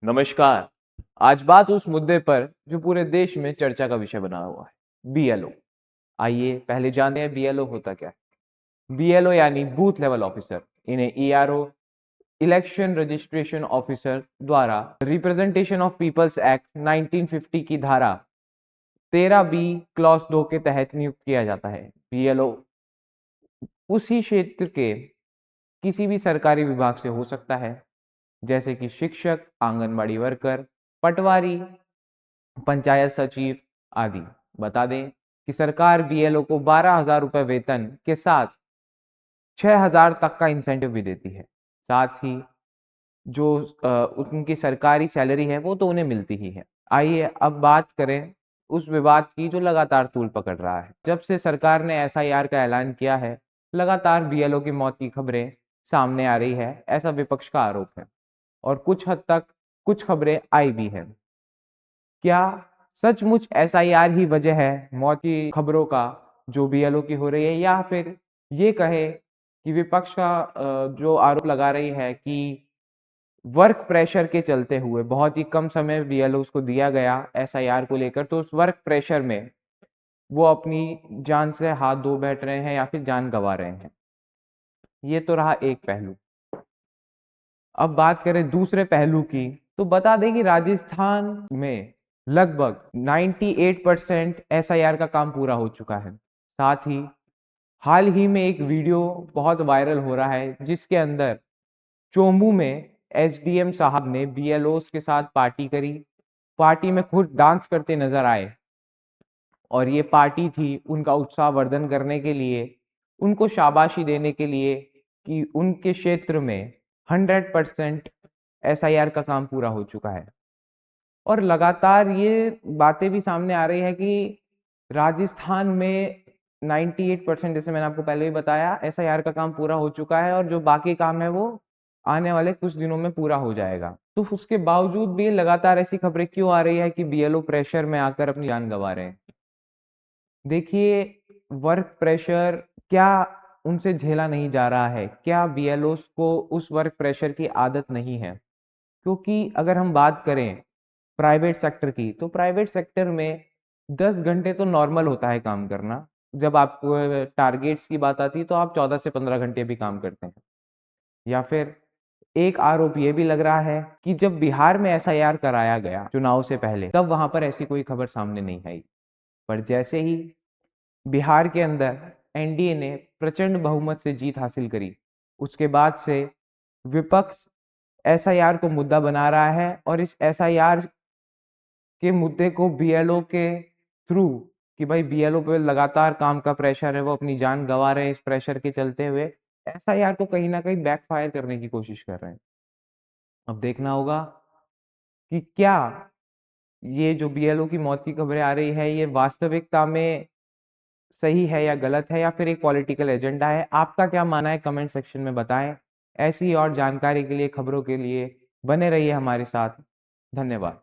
नमस्कार। आज बात उस मुद्दे पर जो पूरे देश में चर्चा का विषय बना हुआ है, बीएलओ। आइए पहले जानते हैं बीएलओ होता क्या है। बीएलओ यानी बूथ लेवल ऑफिसर। इन्हें ईआरओ, इलेक्शन रजिस्ट्रेशन ऑफिसर द्वारा रिप्रेजेंटेशन ऑफ पीपल्स एक्ट 1950 की धारा 13 बी क्लॉज 2 के तहत नियुक्त किया जाता है। बीएलओ उसी क्षेत्र के किसी भी सरकारी विभाग से हो सकता है, जैसे कि शिक्षक, आंगनबाड़ी वर्कर, पटवारी, पंचायत सचिव आदि। बता दें कि सरकार बीएलओ को 12,000 रुपये वेतन के साथ 6,000 तक का इंसेंटिव भी देती है। साथ ही जो उनकी सरकारी सैलरी है वो तो उन्हें मिलती ही है। आइए अब बात करें उस विवाद की जो लगातार तूल पकड़ रहा है। जब से सरकार ने एसआईआर का ऐलान किया है, लगातार बीएलओ की मौत की खबरें सामने आ रही है, ऐसा विपक्ष का आरोप है। और कुछ हद तक कुछ खबरें आई भी है। क्या सचमुच एसआईआर ही वजह है मौत की खबरों का जो बीएलओ की हो रही है, या फिर ये कहे कि विपक्ष का जो आरोप लगा रही है कि वर्क प्रेशर के चलते हुए बहुत ही कम समय बीएलओ को दिया गया एसआईआर को लेकर, तो उस वर्क प्रेशर में वो अपनी जान से हाथ धो बैठ रहे हैं या फिर जान गंवा रहे हैं। ये तो रहा एक पहलू। अब बात करें दूसरे पहलू की, तो बता दें कि राजस्थान में लगभग 98% एसआईआर का काम पूरा हो चुका है। साथ ही हाल ही में एक वीडियो बहुत वायरल हो रहा है, जिसके अंदर चोमू में एसडीएम साहब ने बीएलओस के साथ पार्टी करी। पार्टी में खुद डांस करते नजर आए और ये पार्टी थी उनका उत्साहवर्धन करने के लिए, उनको शाबाशी देने के लिए कि उनके क्षेत्र में 100% एसआईआर का काम पूरा हो चुका है। और लगातार ये बातें भी सामने आ रही है कि राजस्थान में 98% जैसे मैंने आपको पहले ही बताया एसआईआर का काम पूरा हो चुका है, और जो बाकी काम है वो आने वाले कुछ दिनों में पूरा हो जाएगा। तो उसके बावजूद भी लगातार ऐसी खबरें क्यों आ रही है कि बीएलओ प्रेशर में आकर अपनी जान गंवा रहे हैं। देखिए, वर्क प्रेशर क्या उनसे झेला नहीं जा रहा है? क्या बीएलओस को उस वर्क प्रेशर की आदत नहीं है? क्योंकि अगर हम बात करें प्राइवेट सेक्टर की, तो प्राइवेट सेक्टर में 10 घंटे तो नॉर्मल होता है काम करना। जब आपको टारगेट्स की बात आती है तो आप 14 से 15 घंटे भी काम करते हैं। या फिर एक आरोप ये भी लग रहा है कि जब बिहार में एसआईआर कराया गया चुनाव से पहले, तब वहां पर ऐसी कोई खबर सामने नहीं आई। पर जैसे ही बिहार के अंदर एनडीए ने प्रचंड बहुमत से जीत हासिल करी, उसके बाद से विपक्ष एसआईआर को मुद्दा बना रहा है, और इस एसआईआर के मुद्दे को बीएलओ के थ्रू कि भाई बीएलओ पे लगातार काम का प्रेशर है, वो अपनी जान गंवा रहे हैं इस प्रेशर के चलते हुए, एसआईआर को कहीं ना कहीं बैकफायर करने की कोशिश कर रहे हैं। अब देखना होगा कि क्या ये जो बीएलओ की मौत की खबरें आ रही है ये वास्तविकता में सही है या गलत है, या फिर एक पॉलिटिकल एजेंडा है। आपका क्या मानना है कमेंट सेक्शन में बताएं। ऐसी और जानकारी के लिए, खबरों के लिए बने रहिए हमारे साथ। धन्यवाद।